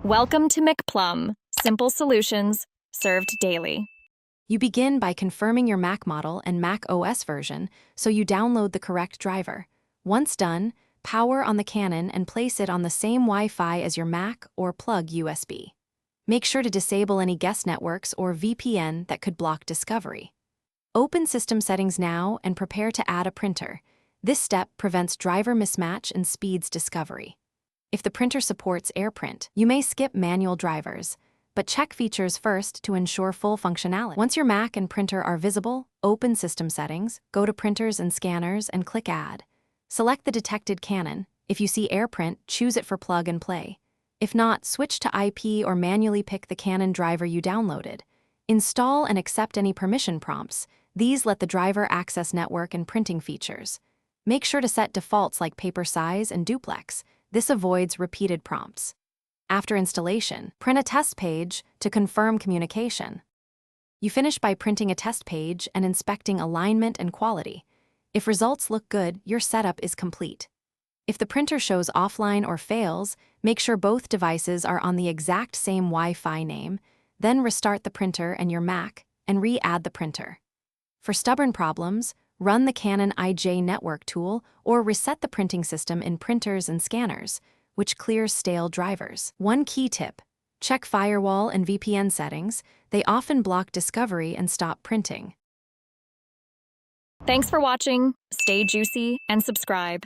Welcome to McPlum, simple solutions served daily. You begin by confirming your Mac model and Mac OS version, so you download the correct driver. Once done, power on the Canon and place it on the same Wi-Fi as your Mac or plug USB. Make sure to disable any guest networks or VPN that could block discovery. Open System Settings now and prepare to add a printer. This step prevents driver mismatch and speeds discovery. If the printer supports AirPrint, you may skip manual drivers, but check features first to ensure full functionality. Once your Mac and printer are visible, open System Settings, go to Printers and Scanners and click Add. Select the detected Canon. If you see AirPrint, choose it for plug and play. If not, switch to IP or manually pick the Canon driver you downloaded. Install and accept any permission prompts. These let the driver access network and printing features. Make sure to set defaults like paper size and duplex. This avoids repeated prompts. After installation, print a test page to confirm communication. You finish by printing a test page and inspecting alignment and quality. If results look good, your setup is complete. If the printer shows offline or fails, make sure both devices are on the exact same Wi-Fi name, then restart the printer and your Mac and re-add the printer. For stubborn problems, run the Canon IJ Network tool or reset the printing system in Printers and Scanners, which clears stale drivers. One key tip: check firewall and VPN settings. They often block discovery and stop printing. Thanks for watching. Stay juicy and subscribe.